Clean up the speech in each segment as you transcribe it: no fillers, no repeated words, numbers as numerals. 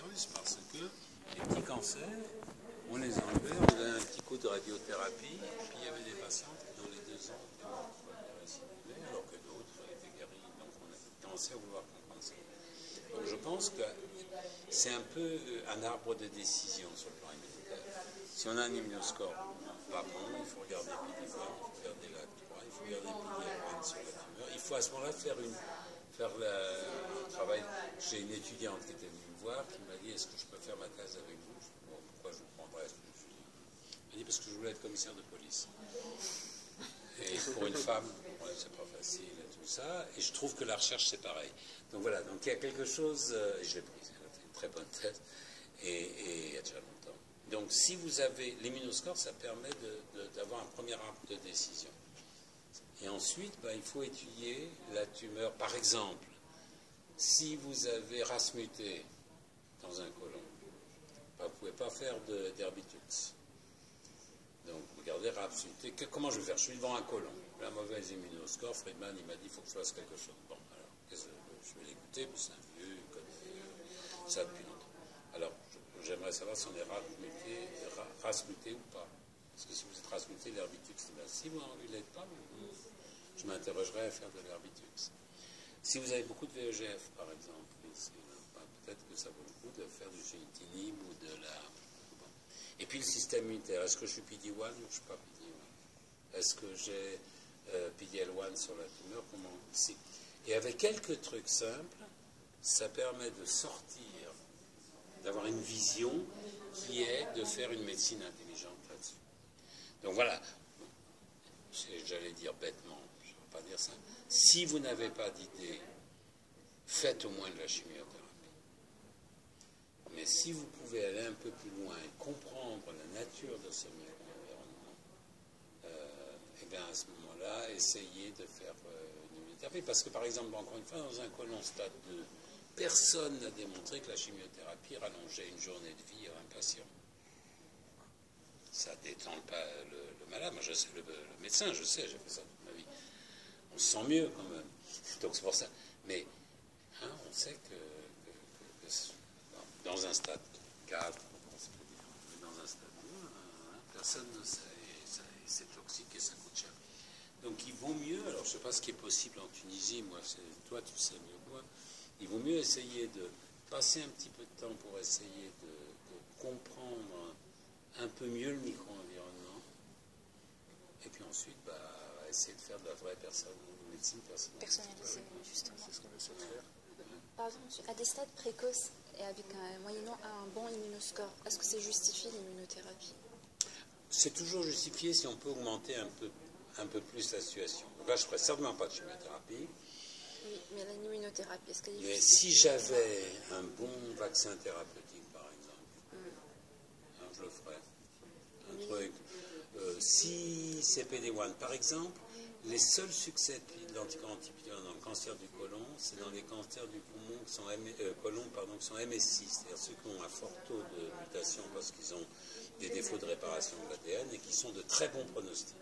dangereuse parce que les petits cancers, on les enlevait, on donnait un petit coup de radiothérapie, puis il y avait des patientes qui dans les 2 ans récidivaient, alors que d'autres étaient guéris. Donc on a commencé à vouloir comprendre ça. Donc je pense que c'est un peu un arbre de décision sur le plan immunitaire. Si on a un immunoscore pas bon, il faut regarder PD1, il faut regarder LAC3, il faut regarder PD1 sur la tumeur. Il faut à ce moment-là faire un travail. J'ai une étudiante qui était venue me voir qui m'a dit est-ce que je peux faire ma thèse avec vous? Je dis, bon, pourquoi je vous prendrais? Elle m'a dit parce que je voulais être commissaire de police. Et pour une femme, ouais, c'est pas facile et tout ça. Et je trouve que la recherche c'est pareil. Donc voilà, donc il y a quelque chose, et je l'ai prise, elle a fait une très bonne thèse, et il y a déjà longtemps. Donc si vous avez l'immunoscore, ça permet d'avoir un premier arbre de décision. Et ensuite, il faut étudier la tumeur. Par exemple, si vous avez RAS muté dans un côlon, vous ne pouvez pas faire d'herbitux. Donc, regardez RAS muté. Comment je vais faire? Je suis devant un côlon. La mauvaise immunoscore, Friedman, il m'a dit il faut que je fasse quelque chose. Bon, alors, je vais l'écouter, puis c'est un vieux, il connaît ça depuis longtemps. Alors, j'aimerais savoir si on est RAS muté ou pas. Parce que si vous êtes RAS muté, l'herbitux, si vous ne l'êtes pas, je m'interrogerai à faire de l'herbitux. Si vous avez beaucoup de VEGF, par exemple, peut-être que ça vaut le coup de faire du sunitinib ou de la... Bon. Et puis le système immunitaire, est-ce que je suis PD-1 ou je ne suis pas PD-1? Est-ce que j'ai PD-L1 sur la tumeur? Comment? Si. Et avec quelques trucs simples, ça permet de sortir, d'avoir une vision qui est de faire une médecine intelligente là-dessus. Donc voilà, j'allais dire bêtement, je ne vais pas dire ça. Si vous n'avez pas d'idée, faites au moins de la chimiothérapie. Mais si vous pouvez aller un peu plus loin et comprendre la nature de ce micro-environnement, et bien à ce moment-là, essayez de faire une immunothérapie. Parce que par exemple, encore une fois, dans un côlon stade 2, personne n'a démontré que la chimiothérapie rallongeait une journée de vie à un patient. Ça ne détend pas le malade. Moi, je sais, le médecin, je sais, j'ai fait ça toute ma vie. On se sent mieux quand même. Donc c'est pour ça. Mais on sait que dans un stade 4, dans un stade 2, personne ne sait. Et c'est toxique et ça coûte cher. Donc il vaut mieux, alors je ne sais pas ce qui est possible en Tunisie, moi, toi tu sais mieux que moi, il vaut mieux essayer de passer un petit peu de temps pour essayer de comprendre un peu mieux le micro-environnement, et puis ensuite essayer de faire de la vraie médecine personnalisée. Justement. C'est ce qu'on essaie de faire. Pardon, à des stades précoces et avec moyennant un bon immunoscore, est-ce que c'est justifié l'immunothérapie? C'est toujours justifié si on peut augmenter un peu plus la situation. Donc là, je ne ferai certainement pas de chimiothérapie. Oui, mais l'immunothérapie, est-ce qu'elle est Mais justifiée? si j'avais un bon vaccin thérapeutique, par exemple, alors je le ferais. Un truc. Si c'est PD-1, par exemple, les seuls succès de l'anticorps anti-PD-1 dans le cancer du côlon, c'est dans les cancers du poumon qui sont qui sont MSI, c'est-à-dire ceux qui ont un fort taux de mutation parce qu'ils ont des défauts de réparation de l'ADN et qui sont de très bons pronostics.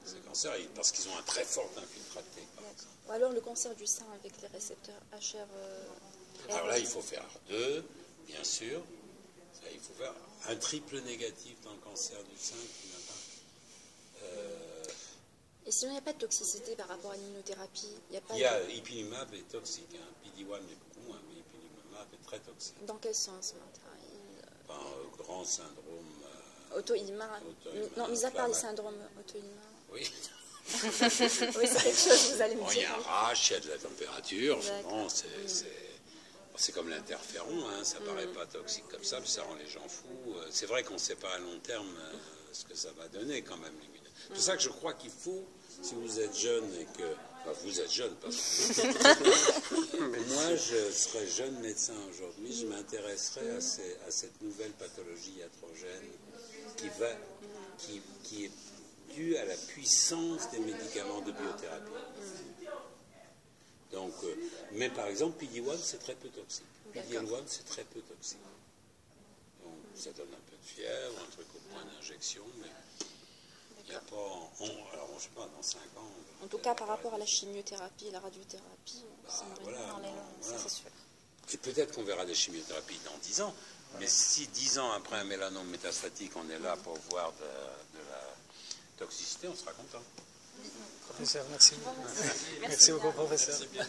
Ces cancers, parce qu'ils ont un très fort infiltraté, par exemple. Ou alors le cancer du sein avec les récepteurs HR. Alors là, il faut faire 2, bien sûr. Ça, il faut faire un triple négatif dans le cancer du sein qui n'a pas. Et si on n'a pas de toxicité par rapport à l'immunothérapie, il n'y a pas Ipilimumab est toxique, PD-1 est beaucoup moins, mais ipilimumab est très toxique. Dans quel sens Grand syndrome auto-immun. Non, mis à part les syndromes auto-immuns. Oui. Oui, c'est quelque chose, vous allez me dire. Il y a un rash, il y a de la température. Bon, c'est comme l'interféron, ça paraît pas toxique comme ça, puis ça rend les gens fous. C'est vrai qu'on ne sait pas à long terme ce que ça va donner quand même. C'est pour ça que je crois qu'il faut, si vous êtes jeune et que... Enfin, vous êtes jeune parce que... Moi, je serais jeune médecin aujourd'hui, je m'intéresserais à cette nouvelle pathologie iatrogène qui est due à la puissance des médicaments de biothérapie. Donc, mais par exemple, PD-1, c'est très peu toxique. PD-L1, c'est très peu toxique. Donc, ça donne un peu de fièvre, un truc au point d'injection, mais il n'y a pas... alors, je ne sais pas, dans 5 ans... En tout cas, par rapport à la chimiothérapie et la radiothérapie, ça me voilà, dans les longs, ça c'est sûr. Et peut-être qu'on verra des chimiothérapies dans 10 ans, mais si 10 ans après un mélanome métastatique, on est là pour voir de la toxicité, on sera content. Professeur, merci. Merci beaucoup, professeur. Merci bien.